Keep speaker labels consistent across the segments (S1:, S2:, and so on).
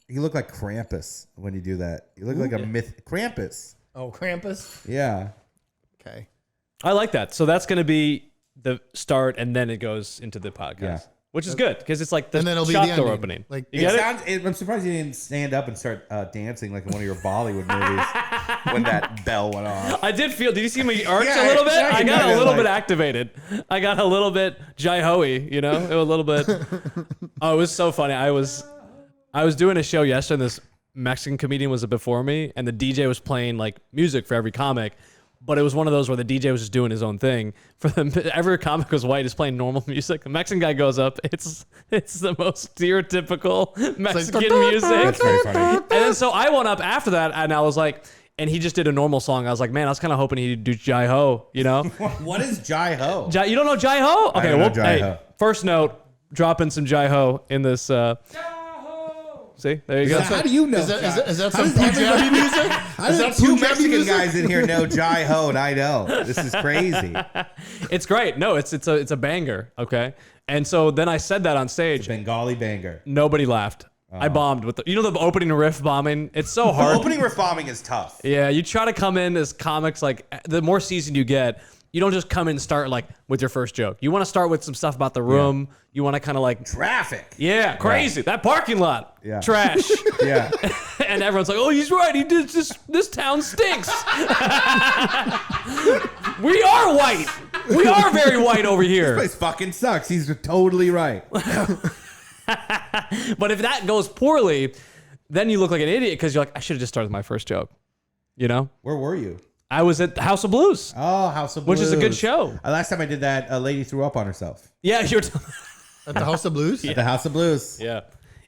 S1: You look like Krampus when you do that. You look like a myth. Krampus.
S2: Oh, Krampus?
S1: Yeah.
S2: Okay.
S3: I like that. So that's going to be the start, and then it goes into the podcast.
S1: Yeah.
S3: Which is good, because it's like the
S2: And then it'll be
S3: shop
S2: the
S3: door
S2: ending.
S3: opening.
S2: Like,
S3: you get
S1: I'm surprised you didn't stand up and start dancing like in one of your Bollywood movies when that bell went off.
S3: I did feel. Did you see me arch
S1: Yeah,
S3: a little bit?
S1: exactly.
S3: I got a
S1: Yeah,
S3: little
S1: like-
S3: bit activated. I got a little bit Jai-Ho-y, you know, it was a little bit. Oh, it was so funny. I was doing a show yesterday, and this Mexican comedian was before me, and the DJ was playing like music for every comic. But it was one of those where the DJ was just doing his own thing. For them, every comic was white, just playing normal music. The Mexican guy goes up. It's the most stereotypical Mexican music.
S1: That's very funny.
S3: And then so I went up after that, and I was like, and he just did a normal song. I was like, man, I was kind of hoping he'd do Jai-Ho, you know?
S1: What is Jai-Ho?
S3: You don't know Jai-Ho? Okay,
S1: don't know
S3: well,
S1: Jai-Ho.
S3: hey, first note, dropping some Jai-Ho in this. See, there you go.
S1: How do you know?
S2: Is that
S1: How
S2: some
S1: does everybody-
S2: Punjabi music?
S1: How
S2: Is
S1: does
S2: that
S1: two
S2: Punjabi
S1: Mexican
S2: music?
S1: guys in here know Jai-Ho and I don't? This is crazy.
S3: It's great. No, it's a banger. Okay, and so then I said that on stage.
S1: Bengali banger.
S3: Nobody laughed. I bombed with the opening riff bombing. It's so hard.
S1: Opening riff bombing is tough.
S3: Yeah, you try to come in as comics, like the more seasoned you get, you don't just come in and start like with your first joke. You want to start with some stuff about the room. You want to kind of like,
S1: Traffic.
S3: yeah, crazy. That parking lot.
S1: Yeah.
S3: Trash.
S1: Yeah.
S3: And everyone's like, oh, he's right. He did this town stinks. We are white. We are very white over here.
S1: This fucking sucks. He's totally right.
S3: But if that goes poorly, then you look like an idiot because you're like, I should have just started with my first joke. You know?
S1: Where were you?
S3: I was at House of Blues.
S1: Oh, House of Blues.
S3: Which is a good show.
S1: Last time I did that, a lady threw up on herself.
S3: Yeah, you're.
S2: At the House of Blues?
S1: At the House of Blues.
S3: Yeah.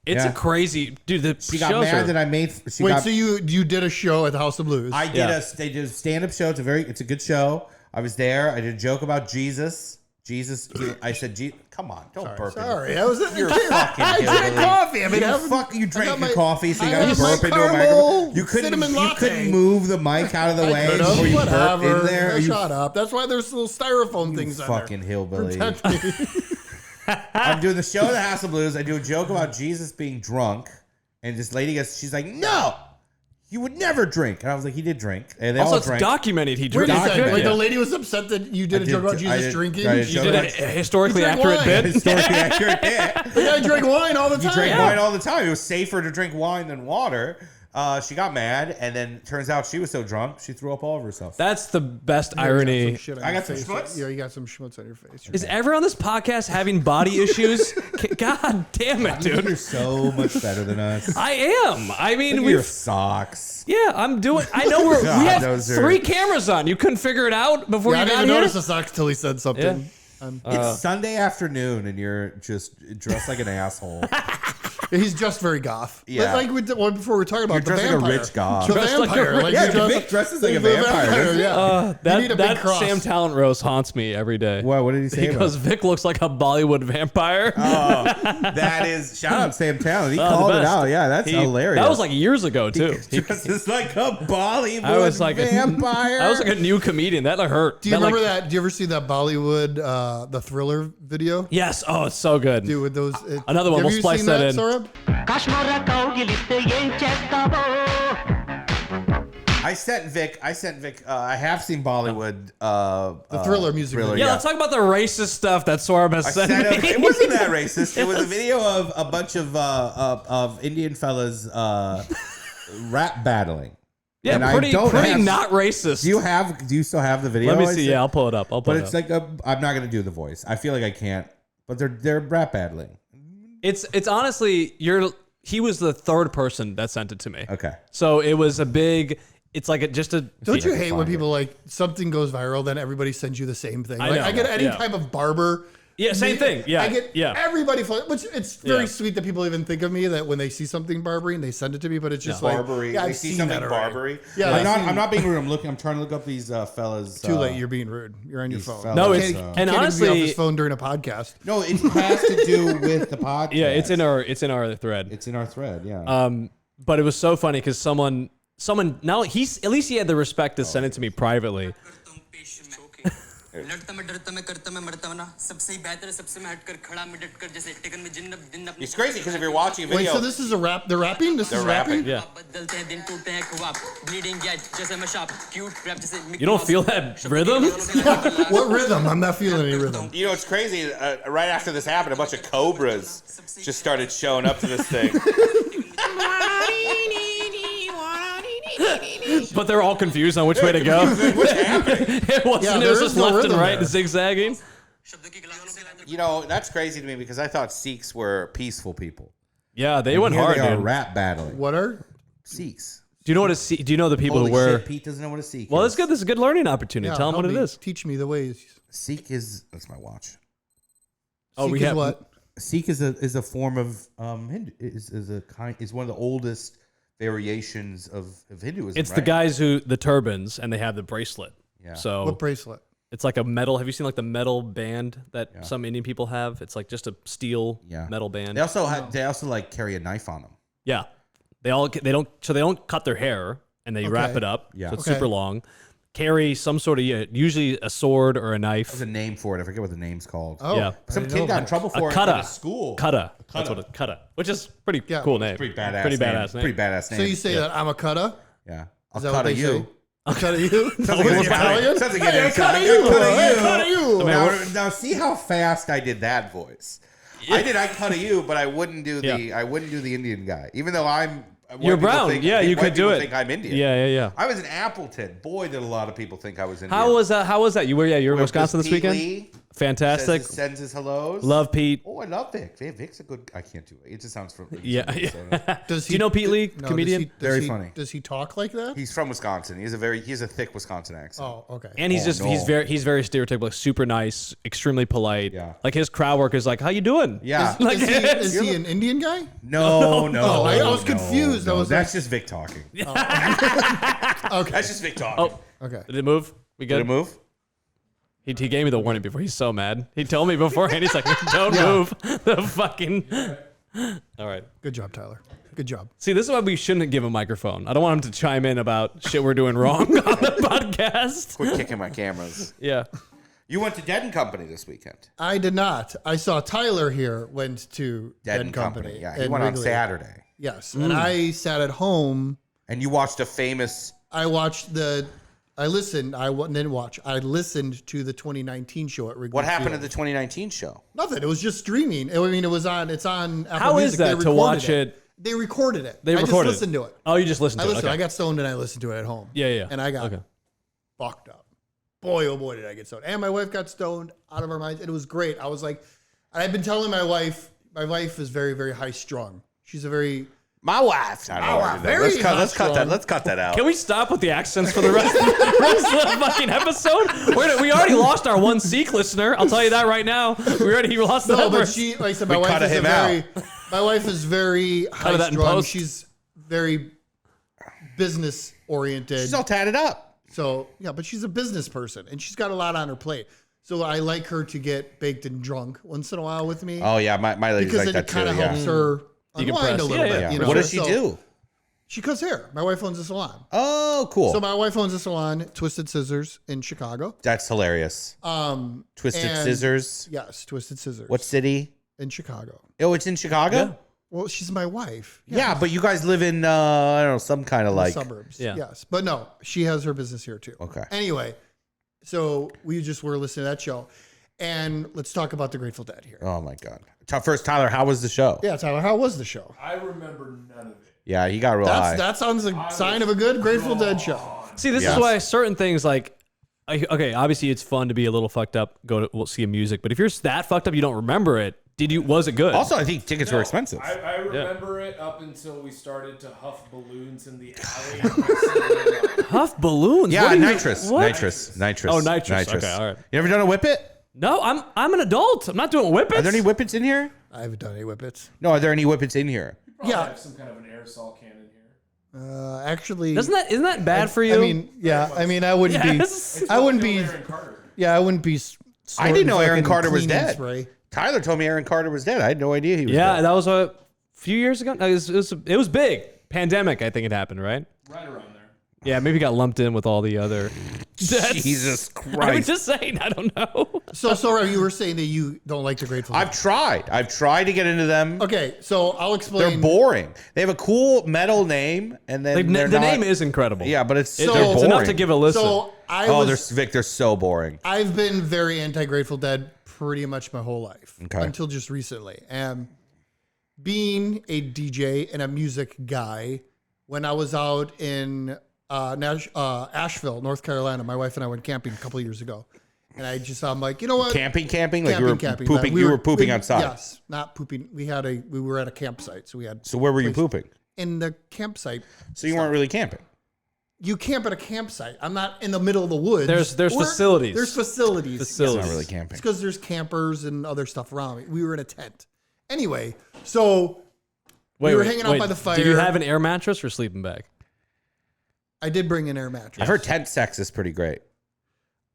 S3: It's
S1: Yeah.
S3: a crazy dude. The
S1: She got
S3: shows
S1: mad
S3: are,
S1: that I made.
S2: Wait, so you did a show at the House of Blues?
S1: I did
S3: Yeah.
S1: they did a stand-up show. It's a good show. I was there. I did a joke about Jesus. I said, come on, don't burp.
S2: Sorry, I was at
S1: You're fucking
S2: I drank
S1: hillbilly.
S2: coffee. I mean,
S1: You drank
S2: got
S1: your
S2: my-
S1: coffee, so you
S2: I
S1: got to
S2: had my
S1: burp into a
S2: caramel
S1: microphone. You
S2: cinnamon latte.
S1: couldn't move the mic out of the way
S2: Could've,
S1: before you burp
S2: whatever.
S1: in there. You
S2: Shut up. That's why there's little styrofoam things on there.
S1: fucking hillbilly.
S2: Protect me.
S1: I'm doing the show at the House of Blues. I do a joke about Jesus being drunk, and this lady she's like, "No, you would never drink." And I was like, "He did drink." And they
S3: Also,
S1: all
S3: it's
S1: drank.
S3: documented. He
S2: Wait
S3: drank.
S2: a second.
S1: Documented.
S2: Like
S3: Yeah.
S2: the lady was upset that you did a joke about Jesus drinking.
S1: I
S3: You did a historically
S2: He drank
S3: accurate
S2: wine.
S3: bit.
S1: Historically accurate bit.
S2: The guy drank wine all the
S1: You
S2: time.
S1: drank wine all the time. It was safer to drink wine than water. She got mad, and then turns out she was so drunk she threw up all over herself.
S3: That's the best
S2: You got
S3: irony.
S2: some shit on
S1: I
S2: your
S1: got some
S2: face.
S1: schmutz?
S2: Yeah, you got some schmutz on your face.
S3: Is everyone on this podcast having body issues? God damn it,
S1: You're
S3: dude.
S1: so much better than us.
S3: I am. I mean,
S1: Look at your
S3: we.
S1: socks.
S3: Yeah, I'm doing. I know we
S1: God,
S3: have
S1: those are-
S3: 3 cameras on. You couldn't figure it out before
S2: Yeah, I
S3: you
S2: didn't
S3: got
S2: even
S3: here.
S2: notice the socks till he said something.
S1: It's Sunday afternoon, and you're just dressed like an asshole.
S2: He's just very goth.
S1: Yeah.
S2: Like we did one before we were talking about
S1: You're
S2: the
S1: dressed like a
S2: vampire.
S1: rich goth.
S2: The
S3: Dressed like a
S2: vampire.
S3: rich-
S2: Like
S1: Yeah,
S2: you dress-
S1: Vic dresses like a
S2: the
S1: vampire, doesn't he?
S2: Yeah. You need a big
S3: That
S2: cross.
S3: Sam Talent roast haunts me every day.
S1: What did he say
S3: He
S1: about
S3: goes,
S1: it?
S3: Vic looks like a Bollywood vampire.
S1: That is shout out Sam Talent. He
S3: Oh, the
S1: called it
S3: best.
S1: out. Yeah, that's hilarious.
S3: That was like years ago too.
S1: Dresses like a Bollywood
S3: I was like
S1: vampire.
S3: I was like a new comedian. That hurt.
S2: Do you
S3: That, like-
S2: remember that? Do you ever see that Bollywood, the Thriller video?
S3: Yes. Oh, it's so good.
S2: Dude, with those.
S3: Another one.
S2: Have
S3: We'll
S2: you
S3: splice
S2: seen
S3: that in.
S2: Sohrab?
S1: I sent Vic. I have seen Bollywood.
S2: The Thriller music video.
S3: Yeah, let's talk about the racist stuff that Sohrab has
S1: I
S3: sent
S1: sent him,
S3: me.
S1: it wasn't that racist. It was a video of a bunch of Indian fellas rap battling.
S3: Yeah,
S1: And I
S3: pretty
S1: don't have-
S3: not racist.
S1: Do you still have the video?
S3: Let me
S1: I
S3: see.
S1: sent?
S3: Yeah, I'll pull it up.
S1: But it's like I'm not gonna do the voice. I feel like I can't. But they're rap battling.
S3: It's honestly he was the 3rd person that sent it to me.
S1: Okay.
S3: So it was a big. It's like just a.
S2: Don't you hate when
S1: find
S2: people like something goes viral, then everybody sends you the same thing?
S3: I
S2: Like
S3: know.
S2: I get any
S3: Yeah.
S2: type of barber.
S3: Yeah, same thing. Yeah,
S2: I get
S3: yeah.
S2: everybody, which it's very
S3: Yeah.
S2: sweet that people even think of me that when they see something Barbary and they send it to me, but it's just like,
S1: Barbary.
S2: yeah,
S1: They
S2: I've
S1: see
S2: seen
S1: something
S2: that already.
S1: Barbary.
S2: Yeah,
S1: I'm
S2: I've seen-
S1: not being rude. I'm trying to look up these fellas.
S2: Too late, you're being rude. You're on your
S1: these
S2: phone.
S1: fellas,
S3: No,
S2: You
S3: it's-
S2: can't-
S3: and
S2: can't even be
S3: honestly-
S2: off his phone during a podcast.
S1: No, it has to do with the podcast.
S3: Yeah, it's in our thread.
S1: It's in our thread. Yeah.
S3: But it was so funny because someone now at least he had the respect to send it to me privately.
S1: It's crazy because if you're watching a
S2: Wait,
S1: video,
S2: so this is a rap? They're rapping? This
S1: They're
S2: is
S1: rapping.
S2: rapping?
S3: You don't feel that rhythm?
S2: What rhythm? I'm not feeling any rhythm.
S1: you know, it's crazy. Right after this happened, a bunch of cobras just started showing up to this thing.
S3: But they're all confused on which way to go.
S1: What's happening?
S3: It wasn't.
S2: Yeah,
S3: it
S2: there
S3: was
S2: is
S3: just
S2: no
S3: left and
S2: rhythm
S3: right,
S2: there.
S3: zigzagging.
S1: You know, that's crazy to me because I thought Sikhs were peaceful people.
S3: Yeah, they went
S1: Here
S3: hard,
S1: they are
S3: dude.
S1: rap battling.
S2: What are?
S1: Sikhs.
S3: Do you know what a Sikh? Do you know the people
S1: Holy
S3: who were?
S1: shit, Pete doesn't know what a Sikh
S3: Well,
S1: is.
S3: that's good. This is a good learning opportunity.
S2: Yeah,
S3: Tell them
S2: help
S3: what it
S2: me.
S3: is.
S2: Teach me the ways.
S1: Sikh is that's my watch.
S3: Oh,
S2: Sikh
S3: we
S2: is
S3: have
S2: what?
S1: Sikh is a form of Hindu, is one of the oldest variations of Hinduism.
S3: It's
S1: right?
S3: the guys who the turbans and they have the bracelet.
S1: Yeah.
S3: So
S2: What bracelet?
S3: it's like a metal. Have you seen like the metal band that some Indian people have? It's like just a steel metal band.
S1: They also like carry a knife on them.
S3: Yeah, they don't cut their hair and they wrap it up.
S1: Yeah.
S3: So it's
S2: Okay.
S3: super long. Carry some sort of usually a sword or a knife.
S1: There's a name for it. I forget what the name's called.
S2: Oh,
S3: Yeah.
S2: I
S1: Some
S2: didn't
S1: kid
S2: know
S1: got in
S2: that.
S1: trouble
S3: A
S1: for it
S3: kata.
S1: at school.
S3: Kata. That's what a kata. Which is pretty
S2: Yeah.
S3: cool name.
S1: Pretty badass.
S3: Pretty
S1: name.
S3: badass name.
S1: Pretty badass name.
S2: So you say that I'm a cutta?
S1: yeah. I'll
S2: Is that
S1: cut
S2: what they
S1: you.
S2: say? I'll cut you?
S1: Sounds like an
S2: Italian?
S1: Sounds like an
S2: Hey, cut
S1: Italian.
S2: you. Hey, cut you.
S1: Now see how fast I did that voice. I cut you, but I wouldn't do the Indian guy. Even though
S3: You're brown. Yeah, you could do it.
S1: Think I'm Indian.
S3: Yeah.
S1: I was in Appleton. Boy, did a lot of people think I was Indian.
S3: How was that? You were in Wisconsin this
S1: Pete
S3: weekend?
S1: Lee
S3: Fantastic.
S1: sends his hellos.
S3: Love Pete.
S1: Oh, I love Vic. Vic's a good. I can't do it. It just sounds from.
S3: Yeah.
S2: Does
S3: Do you know Pete Lee, comedian?
S1: Very funny.
S2: Does he talk like that?
S1: He's from Wisconsin. He has a thick Wisconsin accent.
S2: Oh, okay.
S3: And he's he's very stereotypical, like super nice, extremely polite.
S1: Yeah.
S3: Like his crowd work is like, "How you doing?"
S1: Yeah.
S3: Like,
S2: Is he an Indian guy?
S1: No.
S2: Oh, I was confused.
S1: No,
S2: I was
S1: that's just Vic talking.
S2: Okay.
S1: That's just Vic talking.
S3: Oh,
S2: Okay.
S3: did it move? We
S1: Did
S3: good?
S1: it move?
S3: He gave me the warning before. He's so mad. He told me beforehand. He's like, "Don't move the fucking." All right.
S2: Good job, Tyler. Good job.
S3: See, this is why we shouldn't give a microphone. I don't want him to chime in about shit we're doing wrong on the podcast.
S1: Quit kicking my cameras.
S3: Yeah.
S1: You went to Dead and Company this weekend.
S2: I did not. I saw Tyler here went to
S1: Dead
S2: Dead
S1: and
S2: Company.
S1: Yeah, he
S2: in
S1: went on
S2: Wrigley.
S1: Saturday.
S2: Yes, and I sat at home.
S1: And you watched a famous.
S2: I watched I listened. Didn't watch. I listened to the 2019 show at Wrigley.
S1: What happened
S2: Field.
S1: at the 2019 show?
S2: Nothing. It was just streaming. I mean, it's on Apple
S3: How
S2: Music.
S3: is that
S2: They
S3: to watch
S2: recorded
S3: it?
S2: They recorded it.
S3: They
S2: I
S3: recorded
S2: just listened to it.
S3: Oh, you just listened
S2: I
S3: to
S2: listened.
S3: it. Okay.
S2: I got stoned and I listened to it at home.
S3: Yeah.
S2: And I got
S3: Okay.
S2: fucked up. Boy, oh boy, did I get stoned. And my wife got stoned out of her mind. It was great. I was like, I've been telling my wife is very, very high strung. She's a very
S1: My wife. I don't know what to do.
S2: very
S1: Let's cut that.
S2: strong.
S1: Let's cut that out.
S3: Can we stop with the accents for the rest of the fucking episode? We already lost our one Sikh listener. I'll tell you that right now. We already lost the
S2: No, but
S3: numbers.
S2: she, like I said, my
S1: We
S2: wife
S1: cut
S2: is
S1: him
S2: my wife is very high
S3: that in
S2: strung.
S3: post.
S2: She's very business oriented.
S1: She's all tatted up.
S2: So yeah, but she's a business person and she's got a lot on her plate. So I like her to get baked and drunk once in a while with me
S1: Oh yeah, my lady's
S2: because
S1: like
S2: then
S1: that
S2: it kind
S1: too.
S2: of
S1: Yeah.
S2: helps her unwind
S3: Decompress.
S2: a little
S3: Yeah,
S2: bit.
S3: yeah.
S2: You know?
S1: What does she
S2: So
S1: do?
S2: She cuts hair. My wife owns a salon.
S1: Oh, cool.
S2: So my wife owns a salon, Twisted Scissors in Chicago.
S1: That's hilarious. Twisted
S2: and-
S1: Scissors.
S2: Yes, Twisted Scissors.
S1: What city?
S2: in Chicago?
S1: Oh, it's in Chicago?
S2: Well, she's my wife.
S1: Yeah, but you guys live in I don't know, some kind of like
S2: suburbs.
S3: Yeah.
S2: Yes. But no, she has her business here too.
S1: Okay.
S2: Anyway, so we just were listening to that show. And let's talk about the Grateful Dead here.
S1: Oh my god. First, Tyler, how was the show?
S2: Yeah, Tyler, how was the show?
S4: I remember none of it.
S1: Yeah, he got real high.
S2: That sounds a sign of a good Grateful Dead show.
S3: See, this
S1: Yes.
S3: is why certain things like, okay, obviously it's fun to be a little fucked up, we'll see a music, but if you're that fucked up, you don't remember it. Was it good?
S1: Also, I think tickets were expensive.
S4: I remember it up until we started to huff balloons in the alley.
S3: Huff balloons.
S1: Yeah,
S3: What are you-
S1: nitrous.
S3: what?
S1: Nitrous.
S3: Oh, nitrous. Okay, all right.
S1: You ever done a whippet?
S3: No, I'm an adult. I'm not doing whippets.
S1: Are there any whippets in here?
S2: I haven't done any whippets.
S1: No, are there any whippets in here?
S4: Yeah,
S2: Yeah.
S4: have some kind of an aerosol cannon here.
S2: Actually,
S3: Isn't that bad for you?
S2: I mean, yeah. I mean, I wouldn't
S3: Yes.
S2: be. I wouldn't be.
S4: Aaron Carter.
S2: Yeah, I wouldn't be.
S1: I didn't know Aaron
S2: snorting
S1: Carter was
S2: cleaning
S1: dead.
S2: spray.
S1: Tyler told me Aaron Carter was dead. I had no idea he was
S3: yeah,
S1: dead.
S3: that was a few years ago. It was big. Pandemic, I think it happened, right?
S4: Right around there.
S3: Yeah, maybe got lumped in with all the other.
S1: Jesus
S3: I was
S1: Christ.
S3: just saying. I don't know.
S2: So Sohrab, you were saying that you don't like the Grateful Dead.
S1: I've tried to get into them.
S2: Okay, so I'll
S1: They're
S2: explain.
S1: boring. They have a cool metal name, and then
S3: Like,
S1: they're
S3: the
S1: not-
S3: name is incredible.
S1: Yeah, but it's
S2: So-
S1: they're
S2: it's
S1: boring.
S3: enough to give a listen.
S2: So
S1: They're so boring.
S2: I've been very anti-Grateful Dead pretty much my whole life
S1: Okay.
S2: until just recently. And being a DJ and a music guy, when I was out in Asheville, North Carolina, my wife and I went camping a couple of years ago, and I'm like, you know what?
S1: Camping, like
S2: Camping,
S1: you were
S2: camping.
S1: pooping.
S2: We
S1: You were pooping outside.
S2: Yes, not pooping. We were at a campsite, so we had.
S1: So where were you pooping?
S2: In the campsite.
S1: So you weren't really camping.
S2: You camp at a campsite. I'm not in the middle of the woods.
S3: There's facilities.
S2: There's facilities.
S1: It's
S3: Facilities.
S1: not really
S2: It's
S1: camping.
S2: because there's campers and other stuff around me. We were in a tent. Anyway, so we were hanging out by the fire.
S3: Did you have an air mattress or sleeping bag?
S2: I did bring an air mattress.
S1: I've heard tent sex is pretty great.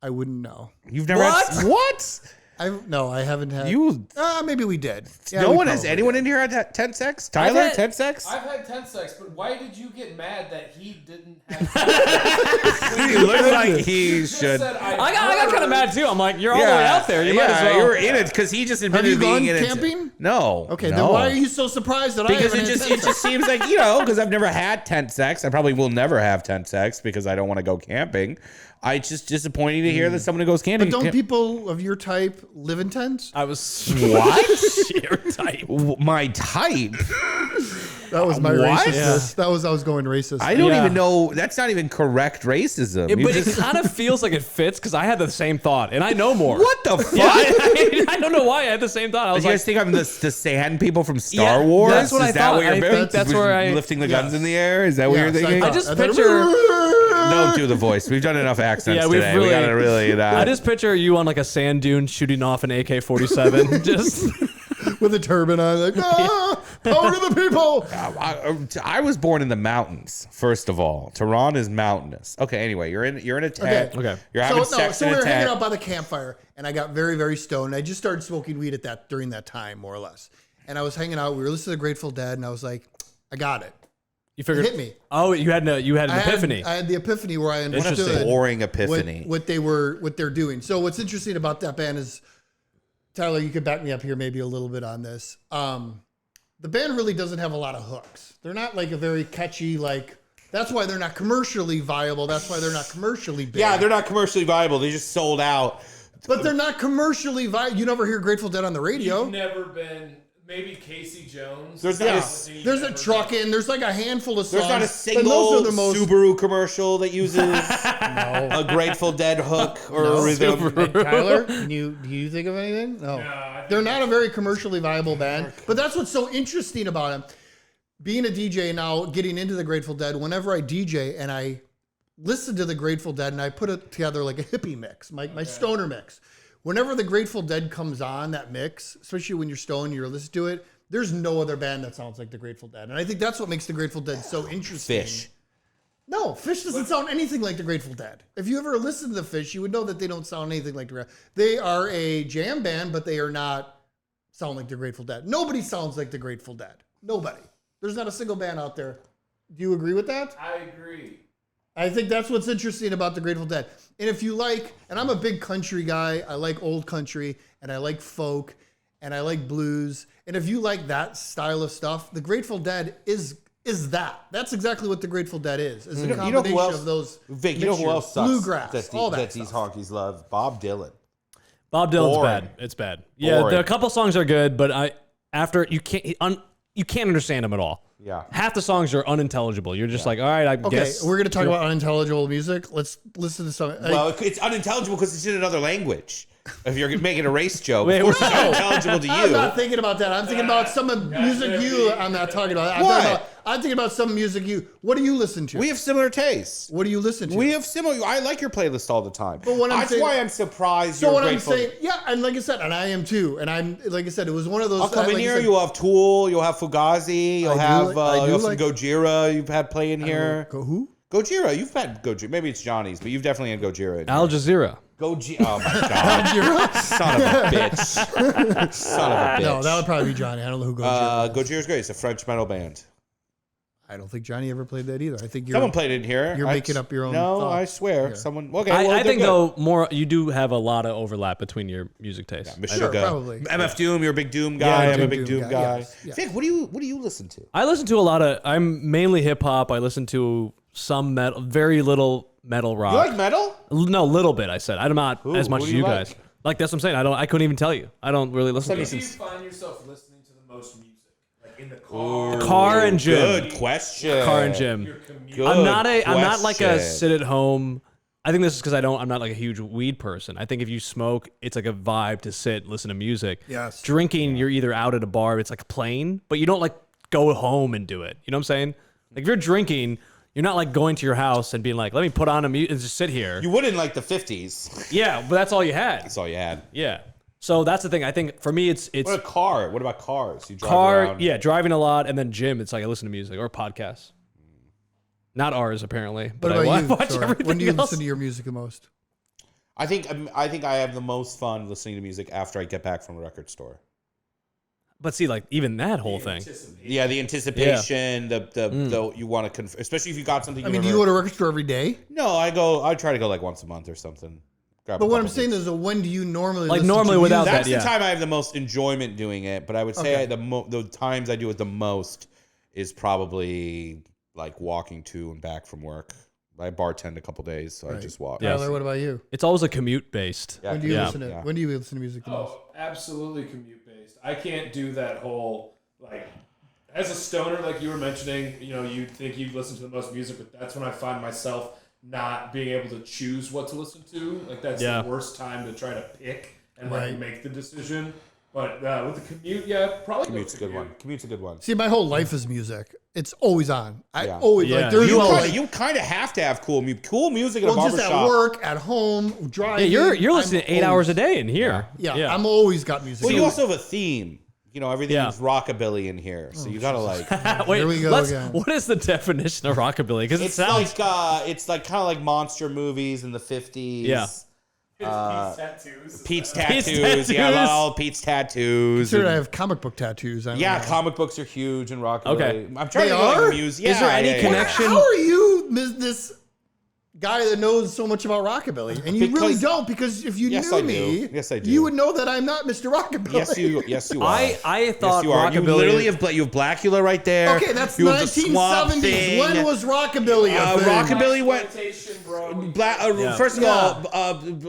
S2: I wouldn't know.
S1: You've never had what?
S2: I haven't had.
S1: You
S2: Maybe we did. Yeah,
S1: no
S2: we
S1: one has
S2: probably
S1: anyone
S2: did.
S1: in here had tent sex? Tyler, tent sex?
S4: I've had tent sex, but why did you get mad that he didn't have
S1: He looks like he
S4: Just
S1: should.
S4: said,
S3: I got kind of mad too. I'm like, you're all the way out there. You might as well.
S1: You were in it because he just admitted
S2: you
S1: to being
S2: gone
S1: in it.
S2: camping?
S1: No.
S2: Okay,
S1: no.
S2: then why are you so surprised that
S1: Because
S2: I
S1: it
S2: haven't had tent
S1: just
S2: sex?
S1: seems like, because I've never had tent sex. I probably will never have tent sex because I don't want to go camping. It's just disappointing to hear that someone who goes camping.
S2: But don't people of your type live in tents?
S3: I was
S1: What?
S3: your type.
S1: My type?
S2: That was my
S1: What?
S2: racistness. I was going racist.
S1: I don't
S3: Yeah.
S1: even know. That's not even correct racism. You
S3: But
S1: just-
S3: it kind of feels like it fits because I had the same thought, and I know more.
S1: what the fuck?
S3: Yeah, I don't know why I had the same thought. I was
S1: You
S3: like,
S1: guys think I'm the sand people from Star
S3: Yeah,
S1: Wars?
S3: that's what
S1: Is
S3: I
S1: that
S3: thought.
S1: what you're
S3: I
S1: doing?
S3: think that's where I-
S1: lifting the guns
S2: Yes.
S1: in the air. Is that what
S2: Yes,
S1: you're thinking?
S2: I
S3: I just
S2: And then-
S3: picture.
S1: Don't do the voice. We've done enough accents
S3: Yeah, we've
S1: today. We gotta really.
S3: I just picture you on like a sand dune shooting off an AK-47. Just
S2: with a turban on, like, power to the people.
S1: I was born in the mountains. First of all, Tehran is mountainous. Okay. Anyway, you're in a tent.
S3: Okay.
S1: You're having
S2: So
S1: sex
S2: we
S1: in a
S2: were hanging
S1: tent.
S2: out by the campfire, and I got very, very stoned. I just started smoking weed during that time, more or less. And I was hanging out. We were listening to Grateful Dead, and I was like, I got it.
S3: you figured.
S2: Hit me.
S3: Oh, you had an epiphany.
S2: I had the epiphany where I
S3: Interesting.
S2: understood
S1: Boring epiphany.
S2: what they're doing. So what's interesting about that band is, Tyler, you could back me up here maybe a little bit on this. The band really doesn't have a lot of hooks. They're not like a very catchy, like, that's why they're not commercially viable. That's why they're not commercially big.
S1: Yeah, they're not commercially viable. They just sold out.
S2: But they're not commercially viable. You never hear Grateful Dead on the radio.
S4: You've never been. Maybe Casey Jones.
S1: There's not
S2: Yeah, there's a trucking. There's like a handful of songs.
S1: There's not a
S2: and
S1: single
S2: those are the most.
S1: Subaru commercial that uses a Grateful Dead hook or a rhythm.
S2: Tyler, do you think of anything? No. They're not a very commercially viable band. But that's what's so interesting about them. Being a DJ now, getting into the Grateful Dead, whenever I DJ and I listen to the Grateful Dead and I put it together like a hippie mix, my stoner mix. Whenever the Grateful Dead comes on, that mix, especially when you're stoned, you're listening to it, there's no other band that sounds like the Grateful Dead. And I think that's what makes the Grateful Dead so interesting.
S1: Fish.
S2: No, Fish doesn't sound anything like the Grateful Dead. If you ever listen to the Fish, you would know that they don't sound anything like the Grateful Dead. They are a jam band, but they are not sound like the Grateful Dead. Nobody sounds like the Grateful Dead. Nobody. There's not a single band out there. Do you agree with that?
S4: I agree.
S2: I think that's what's interesting about the Grateful Dead. And if you like, and I'm a big country guy, I like old country, and I like folk, and I like blues. And if you like that style of stuff, the Grateful Dead is that. That's exactly what the Grateful Dead is. It's a
S1: You know
S2: combination
S1: who else?
S2: of those
S1: Vic, you know who
S2: mixtures.
S1: else sucks?
S2: Bluegrass, all that
S1: that these
S2: stuff.
S1: honkies love? Bob Dylan.
S3: Bob Dylan's
S1: Boring.
S3: bad. It's bad. Yeah,
S1: Boring.
S3: a couple songs are good, but you can't understand them at all.
S1: Yeah.
S3: Half the songs are unintelligible. You're just like, all right, I
S2: Okay,
S3: guess.
S2: we're going to talk about unintelligible music. Let's listen to some.
S1: Well, it's unintelligible because it's in another language. If you're making a race joke,
S3: Wait,
S1: of course it's
S3: no.
S1: unintelligible to
S2: I'm
S1: you.
S2: not thinking about that. I'm thinking about some of music I'm not talking about. I'm thinking about some music What do you listen to?
S1: We have similar tastes.
S2: What do you listen to?
S1: We have similar. I like your playlist all the time.
S2: But what I'm
S1: That's
S2: saying-
S1: why I'm surprised.
S2: So
S1: you're
S2: what
S1: grateful.
S2: I'm saying, yeah, and like I said, and I am too, and I'm like I said, it was one of those.
S1: I'll come in
S2: like I
S1: here.
S2: said,
S1: You'll have Tool. You'll have Fugazi. You'll have
S2: I do
S1: you'll have some
S2: like-
S1: Gojira. You've had play in here.
S2: Go who?
S1: Gojira. You've had Gojira. Maybe it's Johnny's, but you've definitely had Gojira. In
S3: Al
S1: here.
S3: Jazeera.
S1: Gojira. Oh my god. Son of a bitch. Son of a bitch.
S2: No, that would probably be Johnny. I don't know who Gojira.
S1: Gojira's great. It's a French metal band.
S2: I don't think Johnny ever played that either. I think
S1: Someone played it in here.
S2: You're making up your own.
S1: No,
S2: thoughts.
S1: I swear.
S2: Yeah.
S1: Someone. Okay,
S3: I think though more you do have a lot of overlap between your music tastes.
S1: Yeah,
S2: Sure, probably.
S1: MF Doom, you're a big Doom guy. I'm a big Doom guy.
S2: Yes, yes.
S1: Vic, what do you listen to?
S3: I listen to a lot of. I'm mainly hip hop. I listen to some metal, very little metal rock.
S1: You like metal?
S3: No, little bit. I said I'm not as much
S1: who
S3: as
S1: do
S3: you
S1: you
S3: guys.
S1: like?
S3: Like that's what I'm saying. I couldn't even tell you. I don't really listen to
S4: Where
S3: it.
S4: do you find yourself listening to the most music? Like in the
S1: Ooh,
S4: car?
S3: Car and gym.
S1: Good question.
S3: Car and gym.
S4: Your commute?
S1: Good
S3: I'm not like a
S1: question.
S3: sit at home. I think this is because I'm not like a huge weed person. I think if you smoke, it's like a vibe to sit, listen to music.
S2: Yes.
S3: Drinking, you're either out at a bar, it's like plain, but you don't like go home and do it. You know what I'm saying? Like if you're drinking, you're not like going to your house and being like, let me put on a music and just sit here.
S1: You would in like the 50s.
S3: Yeah, but that's all you had.
S1: That's all you had.
S3: Yeah. So that's the thing. I think for me, it's
S1: What a car. What about cars? You drive
S3: car.
S1: around.
S3: Yeah, driving a lot, and then gym. It's like I listen to music or podcasts. Not ours apparently,
S2: What
S3: but
S2: about
S3: I
S2: you?
S3: watch
S2: Sorry.
S3: everything
S2: When do you
S3: else.
S2: listen to your music the most?
S1: I think I have the most fun listening to music after I get back from a record store.
S3: But see, like even that whole thing.
S1: Yeah, the anticipation, the you want to especially if you got something.
S2: I mean, do you go to a record store every day?
S1: No, I try to go like once a month or something. Grab
S2: But
S1: a
S2: what I'm
S1: couple
S2: saying
S1: things.
S2: is, when do you normally
S3: Like
S2: listen
S3: normally
S2: to
S3: without
S2: music?
S1: That's
S3: yeah.
S1: the time I have the most enjoyment doing it. But I would say
S2: Okay.
S1: the times I do it the most is probably like walking to and back from work. I bartend a couple days, so I just walk.
S3: Yeah.
S2: Tyler, what about you?
S3: It's always a commute based.
S1: Yeah,
S2: When do you
S3: Yeah.
S2: listen to
S1: Yeah.
S2: When do you listen to music the most?
S4: Oh, absolutely commute based. I can't do that whole like as a stoner, like you were mentioning. You know, you think you listen to the most music, but that's when I find myself not being able to choose what to listen to. Like that's
S3: Yeah.
S4: the worst time to try to pick and like
S2: Right.
S4: make the decision. But with the commute, yeah, probably
S1: Commute's a
S4: go
S1: good one. Commute's a good one.
S2: See, my whole life is music. It's always on. I
S1: Yeah.
S2: always
S3: Yeah.
S2: like. There's
S1: You
S2: no
S1: kinda,
S2: like,
S1: you kind of have to have cool music in a
S2: well, just
S1: barbershop.
S2: at work, at home,
S3: Yeah,
S2: driving.
S3: you're listening
S2: I'm
S3: 8 hours a
S2: always-
S3: day in here.
S2: Yeah, I'm always got music.
S1: Well, you
S2: on.
S1: also have a theme. You know, everything's rockabilly in here, so you gotta like.
S3: Wait,
S2: Here we go again.
S3: what is the definition of rockabilly? Because it
S1: It's
S3: sounds
S1: it's like kind of like monster movies in the 50s.
S3: Yeah.
S4: tattoos.
S1: Pete's
S3: Pete's
S1: tattoos. Yeah,
S3: tattoos.
S1: all Pete's tattoos.
S2: Consider I
S1: and-
S2: have comic book tattoos. I don't
S1: yeah,
S2: know.
S1: comic books are huge in rockabilly.
S3: Okay.
S1: I'm trying
S2: They
S1: to go like
S2: are?
S1: music.
S3: Is there any
S1: yeah.
S3: connection?
S2: How are you, this guy that knows so much about rockabilly? And you really
S1: Because-
S2: don't, because if you
S1: Yes,
S2: knew
S1: I do.
S2: me,
S1: Yes, I do.
S2: you would know that I'm not Mr. Rockabilly.
S1: Yes, you are.
S3: I thought
S1: yes, you are. You
S3: rockabilly.
S1: literally have you have Blackula right there.
S2: Okay, that's
S1: you have the Swamp
S2: 1970s.
S1: Thing.
S2: When was rockabilly a thing?
S1: Rockabilly went.
S4: Exploitation, bro.
S3: Yeah.
S1: First of all,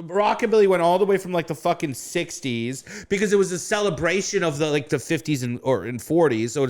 S1: rockabilly went all the way from like the fucking 60s because it was a celebration of the 50s and 40s. So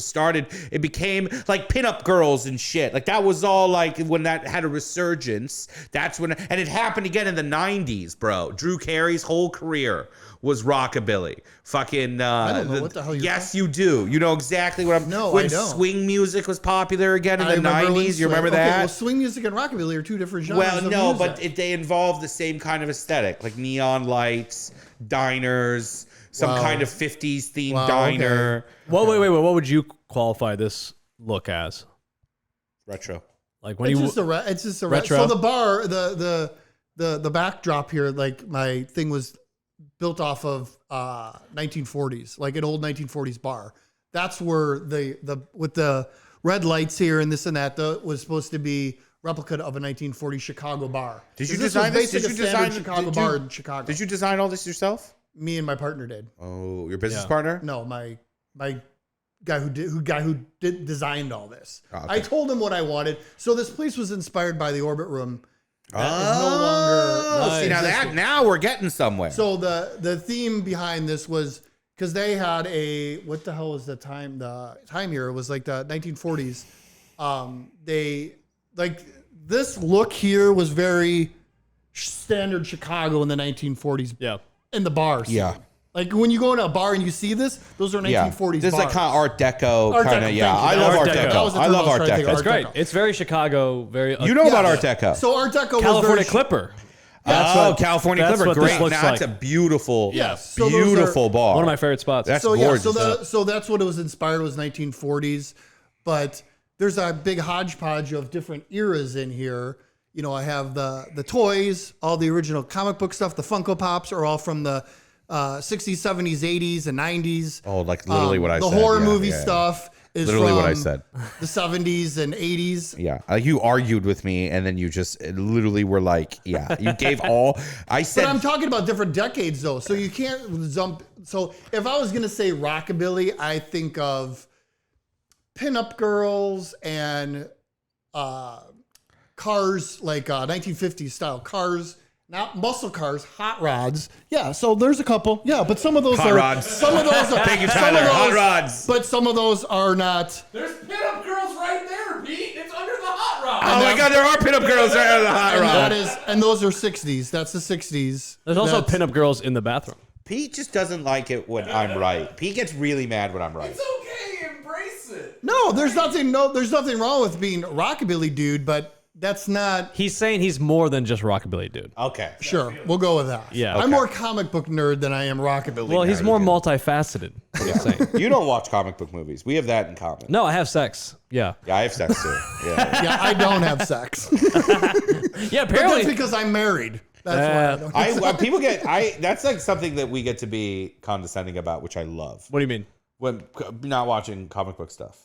S1: it became like pinup girls and shit. Like that was all like when that had a resurgence. That's when, and it happened again in the 90s, bro. Drew Carey's whole career was rockabilly. Fucking.
S2: I don't know what the hell you're
S1: Yes, you do. You know exactly what I'm.
S2: No,
S1: when
S2: I don't.
S1: swing music was popular again in
S2: I
S1: the
S2: remember when
S1: 90s. You
S2: swing-
S1: remember
S2: okay,
S1: that?
S2: Well, swing music and rockabilly are two different genres.
S1: Well,
S2: of
S1: no,
S2: music.
S1: but they involve the same kind of aesthetic, like neon lights, diners, some
S2: Wow.
S1: kind of 50s themed
S2: Wow,
S1: diner.
S3: Well, wait. What would you qualify this look as?
S1: Retro.
S3: Like when
S2: it's
S3: you
S2: just it's just a
S3: retro?
S2: So the bar, the backdrop here, like my thing was built off of 1940s, like an old 1940s bar. That's where the with the red lights here and this and that was supposed to be replica of a 1940s Chicago bar.
S1: Did you
S2: This was
S1: design this?
S2: basically
S1: Did you
S2: a standard
S1: design-
S2: Chicago
S1: did you-
S2: bar in Chicago?
S1: Did you design all this yourself?
S2: Me and my partner did.
S1: Oh, your business
S3: Yeah.
S1: partner?
S2: No, my guy who designed all this.
S1: Oh, okay.
S2: I told him what I wanted. So this place was inspired by the Orbit Room. That is
S1: Oh,
S2: no longer
S1: see
S2: existing.
S1: now we're getting somewhere.
S2: So the theme behind this was because they had what the hell was the time here? It was like the 1940s. They like this look here was very standard Chicago in the 1940s
S3: yeah.
S2: in the bars.
S1: Yeah.
S2: Like when you go into a bar and you see this, those are 1940s
S1: This is like
S2: bars.
S1: kind of Art Deco
S2: Art
S1: kind of.
S2: Deco,
S1: Yeah,
S2: thank you.
S1: I love
S3: Art
S1: Art
S3: Deco.
S1: Deco.
S3: That
S2: was the
S1: I
S2: term
S1: love
S2: I was
S1: Art
S2: trying to think
S1: Deco.
S2: of.
S3: It's great.
S2: Deco.
S3: It's very Chicago. Very.
S1: You know about
S2: Yeah.
S1: Art Deco?
S2: So Art Deco
S3: California
S2: was very
S3: Clipper.
S1: California
S3: that's
S1: Clipper,
S3: what this
S1: great.
S3: looks
S1: Now, that's
S3: like.
S1: a beautiful,
S2: Yes. So those
S1: beautiful bar.
S3: One of my favorite spots.
S1: That's
S2: So
S1: gorgeous.
S2: so that's what it was inspired was 1940s, but there's a big hodgepodge of different eras in here. You know, I have the toys, all the original comic book stuff. The Funko Pops are all from the 60s, 70s, 80s, and 90s.
S1: Oh, like literally what I
S2: the
S1: said.
S2: horror
S1: Yeah,
S2: movie
S1: yeah.
S2: stuff, is
S1: Literally
S2: from
S1: what I said.
S2: the 70s and 80s.
S1: Yeah, like you argued with me, and then you just literally were like, "Yeah." You gave all. I said,
S2: But I'm talking about different decades, though. So you can't jump. So if I was going to say rockabilly, I think of pinup girls and cars, like 1950s style cars. Not muscle cars, hot rods. Yeah, so there's a couple. Yeah, but some of those
S1: Hot
S2: are
S1: rods.
S2: Some of those are
S1: Thank you,
S2: some
S1: Tyler.
S2: of those-
S1: Hot rods.
S2: But some of those are not.
S4: There's pinup girls right there, Pete. It's under the hot rod.
S1: "Oh my God, there are pinup girls right out of the hot rod."
S2: And those are 60s. That's the 60s.
S3: There's also
S2: That's-
S3: pinup girls in the bathroom.
S1: Pete just doesn't like it when I'm right. Pete gets really mad when I'm right.
S4: It's okay. Embrace it.
S2: No, there's nothing wrong with being a rockabilly dude, but that's not.
S3: He's saying he's more than just rockabilly dude.
S1: Okay.
S2: Sure, we'll go with that.
S3: Yeah.
S2: I'm
S3: Okay.
S2: more comic book nerd than I am rockabilly.
S3: Well, he's
S2: nerd.
S3: more multifaceted. I'm saying.
S1: You don't watch comic book movies. We have that in common.
S3: No, I have sex. Yeah.
S1: Yeah, I have sex too. Yeah.
S2: Yeah, I don't have sex.
S3: Yeah,
S2: But that's
S3: apparently.
S2: because I'm married. That's why I don't. Have
S1: People get that's like something that we get to be condescending about, which I love.
S3: What do you mean?
S1: When not watching comic book stuff.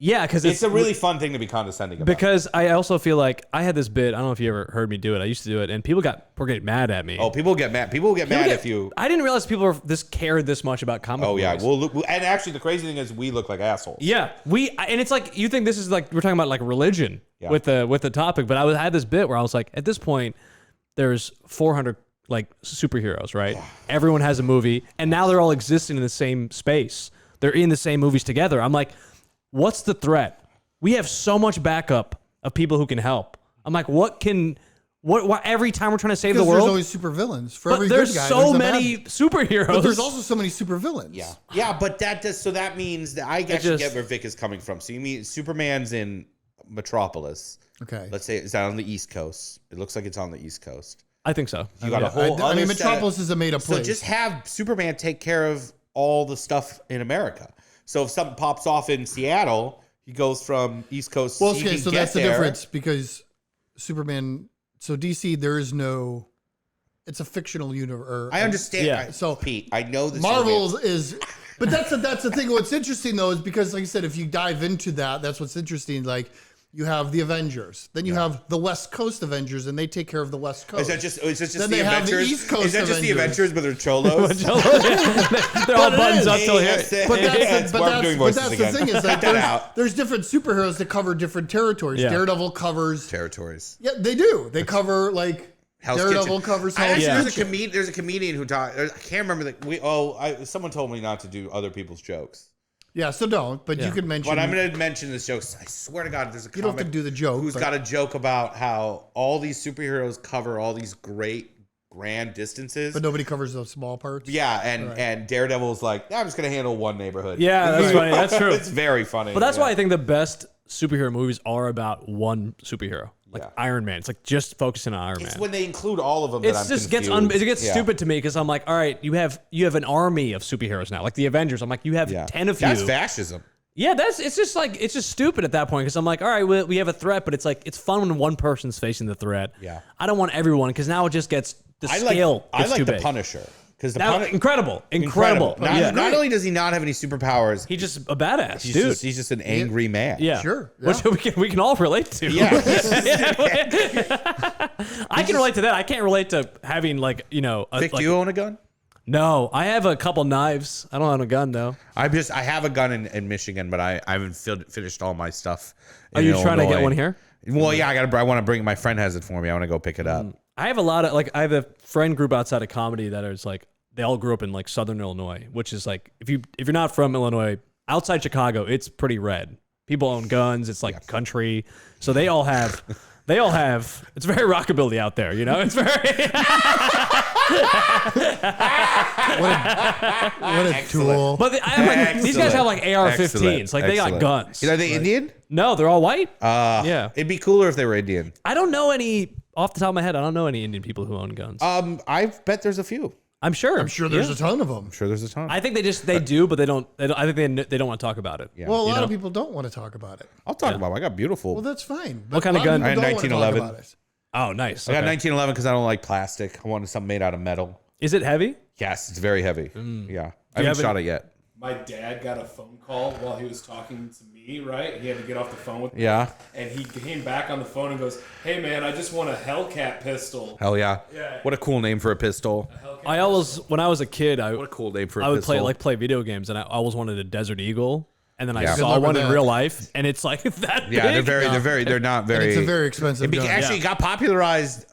S3: Yeah, because
S1: It's a really fun thing to be condescending about.
S3: Because I also feel like I had this bit. I don't know if you ever heard me do it. I used to do it, and people were getting mad at me.
S1: Oh, people get mad. People get mad if you.
S3: I didn't realize people cared this much about comic.
S1: Oh yeah,
S3: movies.
S1: and actually the crazy thing is we look like assholes.
S3: Yeah, and it's like you think this is like we're talking about like religion
S1: Yeah.
S3: with the topic, but I had this bit where I was like, at this point, there's 400 like superheroes, right? Everyone has a movie, and now they're all existing in the same space. They're in the same movies together. I'm like, what's the threat? We have so much backup of people who can help. I'm like, what every time we're trying to save the
S2: Because
S3: world?
S2: there's always super villains. For
S3: but
S2: every
S3: there's
S2: good guy,
S3: so
S2: there's a
S3: many
S2: bad.
S3: superheroes.
S2: But there's also so many super villains.
S1: Yeah, but that means that I actually
S3: just-
S1: get where Vic is coming from. So you mean Superman's in Metropolis.
S2: Okay.
S1: Let's say it's on the East Coast. It looks like it's on the East Coast.
S3: I think so.
S1: You got a
S3: Yeah.
S1: whole.
S2: I
S1: other
S2: mean,
S1: set of-
S2: Metropolis is a made-up
S1: So
S2: place.
S1: just have Superman take care of all the stuff in America. So if something pops off in Seattle, he goes from East Coast.
S2: Well,
S1: he
S2: okay,
S1: can
S2: so
S1: get
S2: that's the
S1: there.
S2: difference because Superman. So DC, there is no. It's a fictional universe.
S1: I understand.
S3: Yeah.
S2: So
S1: Pete, I know this.
S2: Marvel is, but that's the thing. What's interesting though is because, like I said, if you dive into that, that's what's interesting. Like you have the Avengers, then you have the West Coast Avengers, and they take care of the West Coast.
S1: Is that just
S2: Then
S1: the
S2: they have the
S1: Avengers?
S2: East Coast
S1: is that just the
S2: Avengers.
S1: Avengers, but they're cholos?
S3: They're all
S2: But it
S3: buttons
S2: is.
S3: up till here.
S2: But
S1: That's why I'm doing voices
S2: the
S1: again.
S2: thing is
S1: Cut
S2: that
S1: that out.
S2: there's different superheroes that cover different territories.
S3: Yeah.
S2: Daredevil covers.
S1: Territories.
S2: Yeah, they do. They cover like
S1: Hell's
S2: Daredevil
S1: Kitchen.
S2: covers
S1: I
S2: Hell's
S1: actually,
S2: Kitchen.
S1: there's a comedian who taught. I can't remember someone told me not to do other people's jokes.
S2: Yeah, so don't. But you can mention.
S1: But I'm going to mention this joke. I swear to God, there's a
S2: You don't have to
S1: comic
S2: do the joke.
S1: who's
S2: but-
S1: got a joke about how all these superheroes cover all these great grand distances.
S2: But nobody covers those small parts.
S1: Yeah, and Daredevil's like, I'm just going to handle one neighborhood.
S3: Yeah, that's funny. That's true.
S1: It's very funny.
S3: But that's
S1: yeah.
S3: why I think the best superhero movies are about one superhero, like
S1: Yeah.
S3: Iron Man. It's like just focusing on Iron
S1: It's
S3: Man.
S1: when they include all of them
S3: It
S1: that I'm
S3: just
S1: confused.
S3: it gets
S1: Yeah.
S3: stupid to me because I'm like, all right, you have an army of superheroes now, like the Avengers. I'm like, you have
S1: Yeah.
S3: 10 of
S1: That's
S3: you.
S1: fascism.
S3: Yeah, it's just stupid at that point because I'm like, all right, we have a threat, but it's like it's fun when one person's facing the threat.
S1: Yeah.
S3: I don't want everyone because now it just gets the scale.
S1: I
S3: gets
S1: like
S3: too
S1: the
S3: big.
S1: Punisher because the
S3: Now,
S1: Punisher
S3: incredible.
S1: Not only does he not have any superpowers,
S3: He's just a badass,
S1: he's
S3: dude.
S1: just an angry man.
S3: Yeah,
S2: Sure,
S3: Which we can all relate to.
S1: Yeah.
S3: I can relate to that. I can't relate to having like
S1: Vic, do you own a gun?
S3: No, I have a couple knives. I don't own a gun though.
S1: I have a gun in Michigan, but I haven't finished all my stuff.
S3: Are
S1: in
S3: you trying to get
S1: Illinois.
S3: one here?
S1: Well, yeah, I want to bring. My friend has it for me. I want to go pick it up.
S3: I have a lot of I have a friend group outside of comedy that is like they all grew up in like Southern Illinois, which is like if you're not from Illinois, outside Chicago, it's pretty red. People own guns. It's like country, so they all have. It's very rockabilly out there, It's very.
S2: What a tool.
S3: But I'm like, these guys have like AR-15s. Like they got
S1: Excellent.
S3: guns.
S1: Are they Indian?
S3: No, they're all white. Yeah.
S1: It'd be cooler if they were Indian.
S3: I don't know any off the top of my head. I don't know any Indian people who own guns.
S1: I bet there's a few.
S3: I'm sure.
S2: I'm sure there's
S3: Yeah.
S2: a ton of them.
S1: I'm sure there's a ton.
S3: I think they do, but they don't. I think they don't want to talk about it.
S1: Yeah.
S2: Well, a lot
S3: know?
S2: of people don't want to talk about it.
S1: I'll talk about it. I got beautiful.
S2: Well, that's fine.
S3: What kind of
S2: a lot
S3: gun?
S2: people
S1: I had
S2: don't wanna talk
S1: 1911.
S2: about it.
S3: Oh, nice.
S1: I got
S3: Okay.
S1: 1911 because I don't like plastic. I wanted something made out of metal.
S3: Is it heavy?
S1: Yes, it's very heavy. Yeah, I
S3: you
S1: haven't
S3: have
S1: shot it yet.
S4: my dad got a phone call while he was talking to me, right? He had to get off the phone with me.
S1: Yeah.
S4: And he came back on the phone and goes, "Hey, man, I just want a Hellcat pistol."
S1: Hell yeah.
S4: Yeah.
S1: What a cool name for a pistol.
S3: I always, when I was a kid,
S1: What a cool name for a
S3: I would
S1: pistol.
S3: play video games, and I always wanted a Desert Eagle. And then I
S1: Yeah.
S2: Good
S3: saw
S2: luck
S3: one
S2: with
S3: in
S2: that.
S3: real life, and it's like that
S1: Yeah,
S3: big.
S1: they're not very.
S2: And it's a very expensive gun.
S1: Actually, got popularized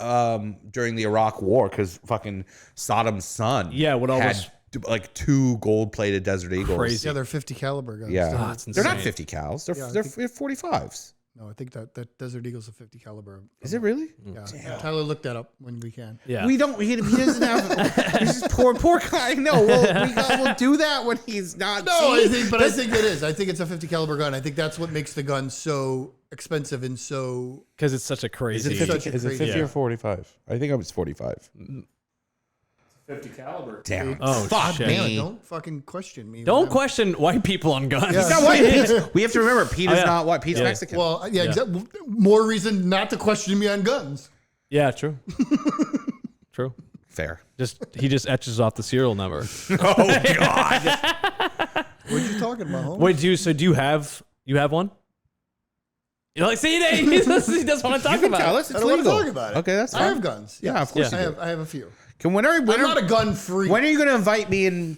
S1: during the Iraq War because fucking Saddam's son.
S3: Yeah, what all
S1: had
S3: those-
S1: like 2 gold-plated Desert Eagles.
S3: Crazy.
S2: Yeah, they're 50 caliber guns.
S1: Yeah,
S3: Oh, it's
S1: they're not
S3: insane.
S1: 50 cals. They're
S2: Yeah, I
S1: they're
S2: think-
S1: 45s.
S2: No, I think that Desert Eagle's a 50 caliber.
S1: Is it really?
S2: Yeah. Tyler, look that up when we can.
S3: Yeah.
S1: We don't. He doesn't have. He's just poor guy. No, we'll do that when he's not.
S2: No,
S1: See?
S2: I think it is. I think it's a 50 caliber gun. I think that's what makes the gun so expensive and so.
S3: Because it's such a crazy.
S2: Is it 50?
S1: Is it 50 or 45? I think I was 45.
S4: 50 caliber.
S1: Damn.
S3: Oh,
S1: fuck
S3: shit.
S2: Man,
S1: me.
S2: don't fucking question me.
S3: Don't question white people on guns.
S2: Yeah.
S1: He's not white. We have to remember Pete is
S3: yeah.
S1: not white. Pete's
S3: Yeah.
S1: Mexican.
S2: Well, yeah, exactly. More reason not to question me on guns.
S3: Yeah, true. True.
S1: Fair.
S3: He just etches off the serial number.
S1: Oh God.
S2: What are you talking about, homie?
S3: Wait, do you have one? You know, like, see, he doesn't want to talk about
S1: Tell
S3: it.
S1: us it's
S2: I don't want to
S1: legal.
S2: talk about it.
S1: Okay, that's
S2: I
S1: fine.
S2: have guns.
S1: Yeah, of course
S3: Yeah.
S1: you do.
S2: I have a few.
S1: When
S2: I'm not a gun freak.
S1: When are you going to invite me and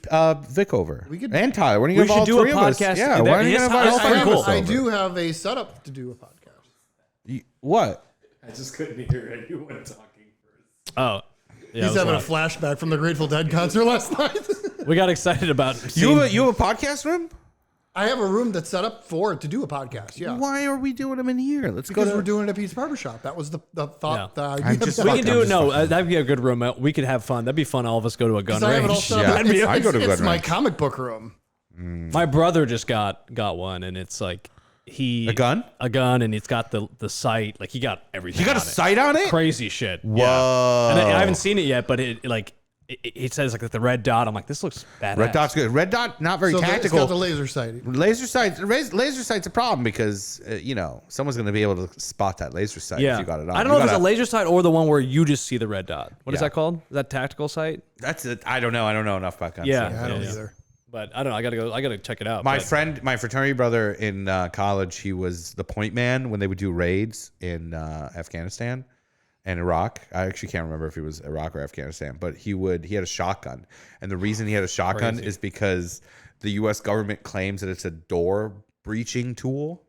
S1: Vic over?
S2: We could-
S1: and Tyler. When are you
S3: We
S1: going to
S3: should
S1: invite
S3: do
S1: all
S3: a
S1: 3 of us?
S3: podcast
S1: Yeah.
S3: in
S1: When are you
S3: his
S1: going to invite
S3: house.
S1: all 3 of
S3: Cool.
S1: us
S2: I
S1: over?
S2: do have a setup to do a podcast.
S1: What?
S4: I just couldn't hear anyone talking first.
S3: Oh. Yeah,
S2: He's having a flashback from the Grateful Dead concert last night.
S3: we got excited about
S1: You have,
S3: seeing,
S1: you have a podcast room?
S2: I have a room that's set up to do a podcast. Yeah.
S1: Why are we doing them in here? Let's
S2: Because
S1: go to.
S2: we're doing it at Pete's Barbershop. That was the thought.
S3: Yeah.
S2: The
S1: I
S2: idea.
S1: just
S3: we
S1: fuck,
S3: can do
S1: I'm
S3: it.
S1: just
S3: No,
S1: fucking-
S3: that'd be a good room. We could have fun. That'd be fun. All of us go to a gun
S2: I have it all
S3: range.
S2: set
S1: Yeah.
S2: up. It's,
S1: I go to
S2: it's,
S1: gun
S2: it's my
S1: range.
S2: comic book room.
S3: My brother just got one, and it's like
S1: A gun?
S3: a gun, and it's got the sight. Like he got everything.
S1: You got a
S3: on it.
S1: sight on it?
S3: Crazy shit.
S1: Whoa.
S3: Yeah. And I haven't seen it yet, but it says like the red dot. I'm like, this looks badass.
S1: Red dot's good. Red dot, not very
S2: So it's
S1: tactical.
S2: got the laser sight.
S1: Laser sight's a problem because someone's going to be able to spot that laser sight
S3: Yeah.
S1: if you got it on.
S3: I don't know if it's a laser sight or the one where you just see the red dot. What is
S1: Yeah.
S3: that called? Is that tactical sight?
S1: That's it. I don't know. I don't know enough about guns.
S3: Yeah.
S2: I don't either.
S3: But I don't know. I gotta check it out.
S1: My
S3: but-
S1: friend, my fraternity brother in college, he was the point man when they would do raids in Afghanistan and Iraq. I actually can't remember if he was Iraq or Afghanistan, but he had a shotgun. And the reason he had a shotgun
S3: Crazy.
S1: is because the U.S. government claims that it's a door breaching tool.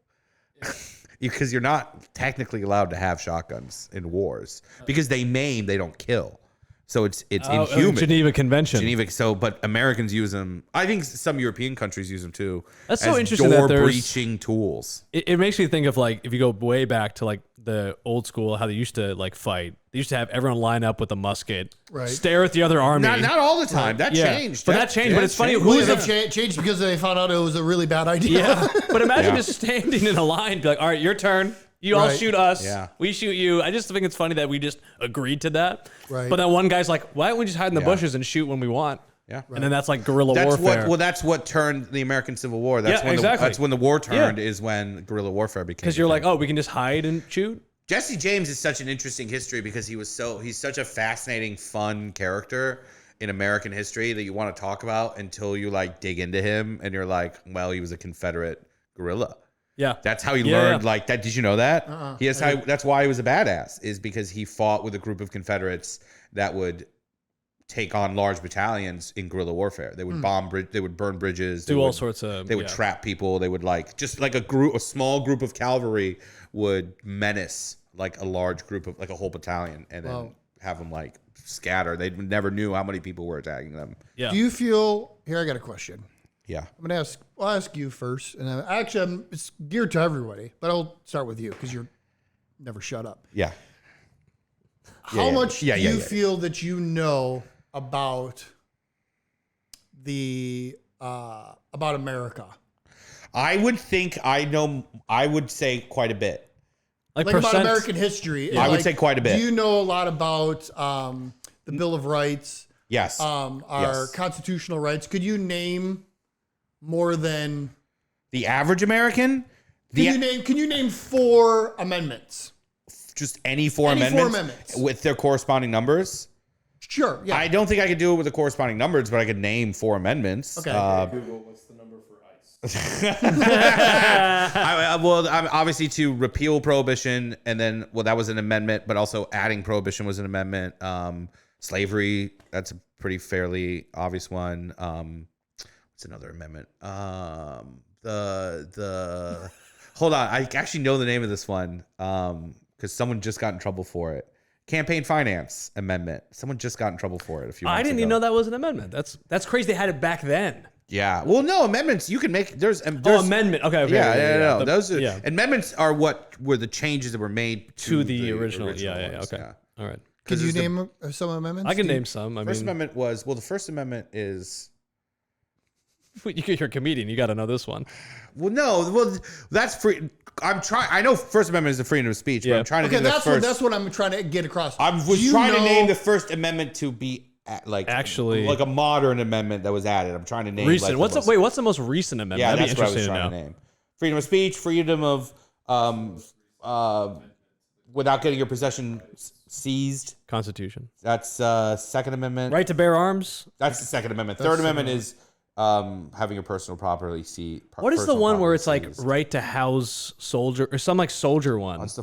S1: Because you're not technically allowed to have shotguns in wars because they maim, they don't kill. So it's inhuman.
S3: Geneva Convention.
S1: Geneva. So, but Americans use them. I think some European countries use them too.
S3: That's so
S1: as
S3: interesting that
S1: Door
S3: there's-
S1: breaching tools.
S3: It makes me think of like if you go way back to like the old school, how they used to like fight. They used to have everyone line up with a musket,
S2: Right.
S3: stare at the other army.
S1: Not all the time. That
S3: Yeah.
S1: changed.
S3: But that changed, but it's funny
S1: changed.
S3: who
S2: Who
S3: is
S2: is it changed because they found out it was a really bad idea?
S3: Yeah, but imagine
S1: Yeah.
S3: just standing in a line, be like, all right, your turn. You all
S2: Right.
S3: shoot us.
S1: Yeah.
S3: We shoot you. I just think it's funny that we just agreed to that.
S2: Right.
S3: But then one guy's like, why don't we just hide in the
S1: Yeah.
S3: bushes and shoot when we want?
S1: Yeah.
S3: And then that's like guerrilla
S1: That's
S3: warfare.
S1: that's what turned the American Civil War. That's
S3: Yeah,
S1: when
S3: exactly.
S1: that's when the war turned.
S3: Yeah.
S1: Is when guerrilla warfare became.
S3: Because you're like, oh, we can just hide and shoot.
S1: Jesse James is such an interesting history because he's such a fascinating, fun character in American history that you want to talk about until you like dig into him and you're like, well, he was a Confederate guerrilla.
S3: Yeah.
S1: That's how he
S3: Yeah,
S1: learned
S3: yeah.
S1: like that. Did you know that? That's why he was a badass, is because he fought with a group of Confederates that would take on large battalions in guerrilla warfare. They would they would burn bridges,
S3: Do all sorts of.
S1: they would
S3: yeah.
S1: trap people. They would like just like a small group of cavalry would menace like a large group of like a whole battalion, and then
S2: Wow.
S1: have them like scatter. They never knew how many people were attacking them.
S3: Yeah.
S2: Do you feel? Here, I got a question.
S1: Yeah.
S2: I'm gonna ask. I'll ask you first, and it's geared to everybody, but I'll start with you because you're never shut up.
S1: Yeah.
S2: How much do you
S1: yeah.
S2: feel that you know about the about America?
S1: I would think I know. I would say quite a bit.
S2: Like about
S3: percent-
S2: American history.
S1: I would
S2: Like,
S1: say quite a bit.
S2: Do you know a lot about the Bill of Rights,
S1: Yes.
S2: our
S1: Yes.
S2: constitutional rights? Could you name more than?
S1: The average American.
S2: Can you name 4 amendments?
S1: Just any four
S2: Any
S1: amendments,
S2: four amendments.
S1: with their corresponding numbers.
S2: Sure. Yeah.
S1: I don't think I could do it with the corresponding numbers, but I could name 4 amendments.
S2: Okay.
S4: Google, what's the number for ice?
S1: I'm obviously to repeal prohibition, and then that was an amendment, but also adding prohibition was an amendment. Slavery, that's a pretty fairly obvious one. What's another amendment? The hold on, I actually know the name of this one because someone just got in trouble for it. Campaign finance amendment. Someone just got in trouble for it a few months
S3: I didn't
S1: ago.
S3: even know that was an amendment. That's crazy. They had it back then.
S1: Yeah. Well, no, amendments you can make. There's
S3: Amendment. Okay.
S1: Yeah.
S3: The-
S1: Those are, amendments are what were the changes that were made
S3: to the original.
S1: ones,
S3: Okay.
S1: yeah.
S3: All right.
S2: Can you name some amendments?
S3: I can name some. I
S1: First
S3: mean,
S1: amendment was the First Amendment is
S3: you're a comedian. You got to know this one.
S1: that's free. I'm trying. I know First Amendment is the freedom of speech, but
S3: Yeah.
S1: I'm trying to
S2: Okay,
S1: think of the first.
S2: that's what I'm trying to get across.
S1: I was trying to name the First Amendment to be
S3: Actually,
S1: like a modern amendment that was added. I'm trying to name
S3: recent.
S1: Like,
S3: what's the most recent amendment?
S1: Yeah,
S3: That'd
S1: that's
S3: be
S1: what I was
S3: interesting
S1: trying
S3: to know.
S1: name. Freedom of speech, freedom of without getting your possession seized.
S3: Constitution.
S1: That's Second Amendment.
S3: Right to bear arms.
S1: That's the Second Amendment. Third Amendment is having your personal property seized.
S3: What is the one where it's like right to house soldier or some like soldier one?
S1: That's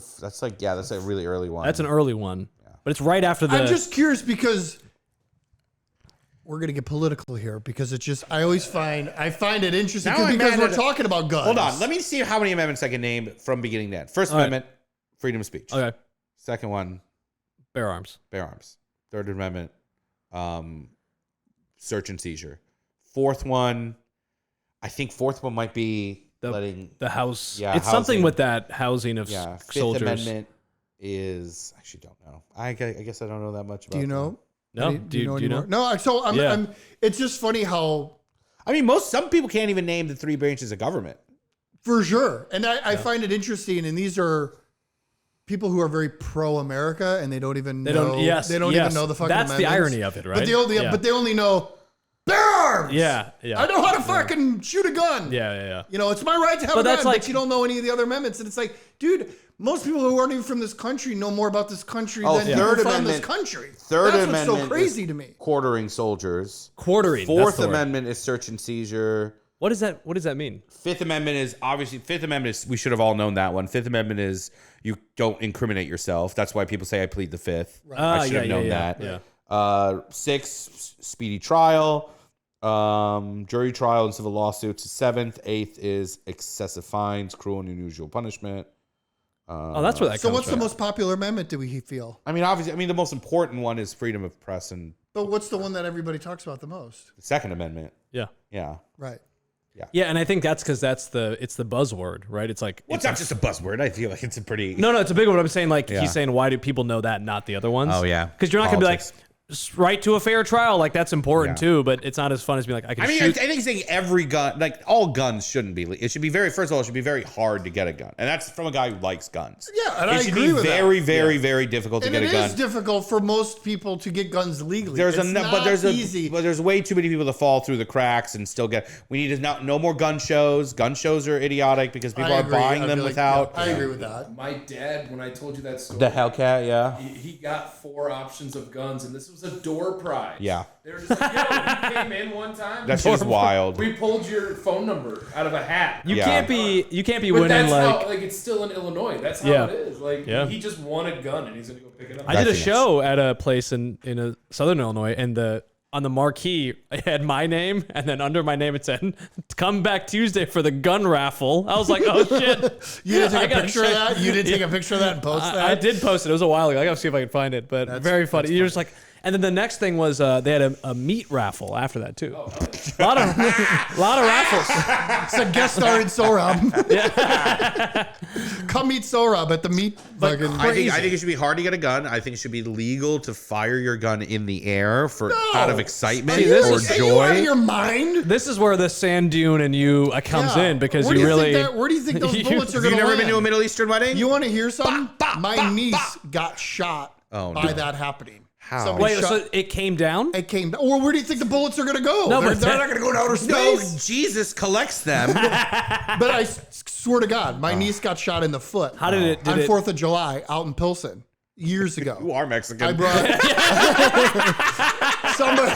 S1: a really early one.
S3: That's an early one, but it's right after the.
S2: I'm just curious because we're gonna get political here because it's just I find it interesting
S1: Now I'm
S2: because
S1: mad
S2: we're
S1: at-
S2: talking about guns.
S1: Hold on, let me see how many amendments I can name from beginning to end. First Amendment, freedom of speech.
S3: Okay.
S1: Second one,
S3: Bear arms.
S1: bear arms. Third Amendment, search and seizure. Fourth one, I think fourth one might be letting
S3: The house.
S1: Yeah,
S3: it's something
S1: housing.
S3: with that housing of
S1: Fifth
S3: soldiers.
S1: Amendment is I actually don't know. I guess I don't know that much about.
S2: Do you know?
S3: No,
S2: Do you know
S3: do you
S2: anymore?
S3: know?
S2: No. So
S3: Yeah.
S2: I'm. It's just funny how
S1: I mean, some people can't even name the 3 branches of government.
S2: for sure, and I find it interesting. And these are people who are very pro-America, and they don't even know. They don't even know the fucking.
S3: That's the
S2: amendments.
S3: irony of it, right?
S2: But they only know bear arms.
S3: Yeah.
S2: I know how to fucking shoot a gun.
S3: Yeah.
S2: You know, it's my right to have
S3: But
S2: a
S3: that's
S2: gun,
S3: like-
S2: but you don't know any of the other amendments. And it's like, dude, most people who aren't even from this country know more about this country than
S1: Third
S2: people from
S1: Amendment-
S2: this country.
S1: Third
S2: That's
S1: Amendment
S2: what's so crazy
S1: is
S2: to me.
S1: Quartering soldiers.
S3: Quartering. that's
S1: Fourth
S3: the word.
S1: Amendment is search and seizure.
S3: What does that mean?
S1: Fifth Amendment is we should have all known that one. Fifth Amendment is you don't incriminate yourself. That's why people say I plead the fifth. I should have known that.
S3: Yeah.
S1: Sixth, speedy trial. Jury trial and civil lawsuits is 7th. 8th is excessive fines, cruel and unusual punishment.
S3: Oh, that's where that
S2: So
S3: comes
S2: what's
S3: from.
S2: the most popular amendment do we feel?
S1: I mean, obviously, the most important one is freedom of press and
S2: But what's the one that everybody talks about the most?
S1: the Second Amendment.
S3: Yeah.
S1: Yeah.
S2: Right.
S3: Yeah, and I think that's because it's the buzzword, right? It's like
S1: Well, it's not just a buzzword. I feel like it's a pretty.
S3: no, it's a big one. I'm saying like
S1: Yeah.
S3: he's saying why do people know that, not the other ones?
S1: Oh, yeah.
S3: because you're not gonna be like
S1: Politics.
S3: right to a fair trial. Like that's important
S1: Yeah.
S3: too, but it's not as fun as being like I can
S1: I mean,
S3: shoot.
S1: I think saying every gun, like all guns shouldn't be. It should be first of all, it should be very hard to get a gun. And that's from a guy who likes guns.
S2: Yeah, and
S1: it
S2: I
S1: should
S2: agree
S1: be
S2: with that.
S1: very, very, very difficult to
S2: And
S1: get
S2: it
S1: a gun.
S2: is difficult for most people to get guns legally.
S1: There's
S2: it's not easy.
S1: But there's way too many people that fall through the cracks and still get. We need to no more gun shows. Gun shows are idiotic because people
S2: I
S1: are
S2: agree.
S1: buying
S2: I
S1: them
S2: feel like-
S1: without
S2: yeah, I agree with that.
S4: My dad, when I told you that story,
S1: the Hellcat. Yeah,
S4: he got 4 options of guns, and this was a door prize.
S1: Yeah.
S4: They were just like, yo, you came in one time.
S1: that's just wild.
S4: We pulled your phone number out of a hat.
S3: you
S1: Yeah.
S3: can't be
S4: But
S3: winning
S4: that's
S3: like.
S4: how, it's still in Illinois. That's how
S3: Yeah.
S4: it is. Like,
S3: Yeah.
S4: he just won a gun, and he's gonna go pick it up.
S3: I did a
S1: think
S3: show at a place in southern Illinois, and on the marquee it had my name, and then under my name it said, "Come back Tuesday for the gun raffle." I was like, "Oh shit!"
S2: You didn't
S3: I
S2: take a
S3: gotta
S2: picture of
S3: check.
S2: that? You didn't take a picture of that and post that?
S3: I did post it. It was a while ago. I gotta see if I can find it. But very funny. You're just like, and then the next thing was they had a meat raffle after that too. A lot of raffles.
S2: It's a guest star in Sohrab. Come meet Sohrab at the meat fucking
S1: I think it should be hard to get a gun. I think it should be legal to fire your gun in the air out of excitement
S3: See, this
S1: or
S3: is-
S2: Are you out of
S1: joy.
S2: your mind?
S3: This is where the sand dune and you comes
S2: Yeah.
S3: in because
S2: Where
S3: you
S2: do
S3: really.
S2: where do you think those
S3: you-
S2: bullets are
S1: Have
S2: going
S1: you
S2: to
S1: never
S2: land?
S1: been to a Middle Eastern wedding?
S2: You want to hear something? My niece got shot
S1: Oh,
S2: by
S1: no.
S2: that happening.
S1: How?
S2: Somebody
S3: Wait,
S2: shot-
S3: so it came down?
S2: it came down. Or where do you think the bullets are going to go?
S3: No,
S2: they're
S3: but
S2: they're
S3: that-
S2: not going to go to outer
S1: No,
S2: space.
S1: Jesus collects them.
S2: But I swear to God, my niece got shot in the foot.
S3: How did it?
S2: on 4th of July out in Pilsen. years ago.
S1: You are Mexican.
S2: I brought somebody.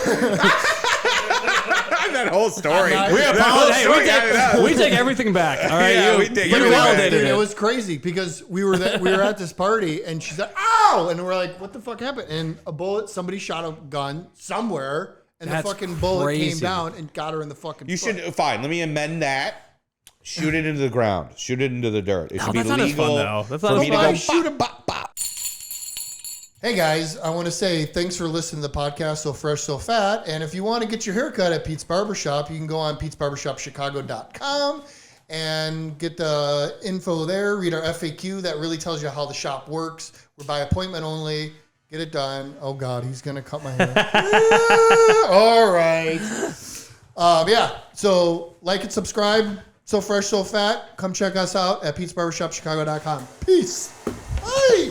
S1: that whole story.
S2: We
S3: apologize. We take everything back. All right,
S1: Yeah, we take
S3: you
S1: everything back.
S3: validated
S2: Dude,
S3: it.
S2: it was crazy because we were at this party and she's like, "Ow!" and we're like, "What the fuck happened?" And a bullet, somebody shot a gun somewhere, and
S3: That's
S2: the fucking bullet came
S3: crazy.
S2: down and got her in the fucking.
S1: You
S2: foot.
S1: should fine. Let me amend that. Shoot it into the ground. Shoot it into the dirt. It should be
S3: that's not as fun,
S1: legal
S3: though. That's
S1: for
S3: not
S1: me
S3: as
S1: to
S3: fun.
S1: go
S2: Shoot
S1: bop, bop, bop.
S2: Hey guys, I want to say thanks for listening to the podcast So Fresh, So Fat. And if you want to get your haircut at Pete's Barbershop, you can go on Pete'sBarbershopChicago.com and get the info there. Read our FAQ. That really tells you how the shop works. We're by appointment only. Get it done. Oh God, he's going to cut my hair. All right. Yeah, so like and subscribe. So Fresh, So Fat. Come check us out at Pete'sBarbershopChicago.com. Peace. Bye.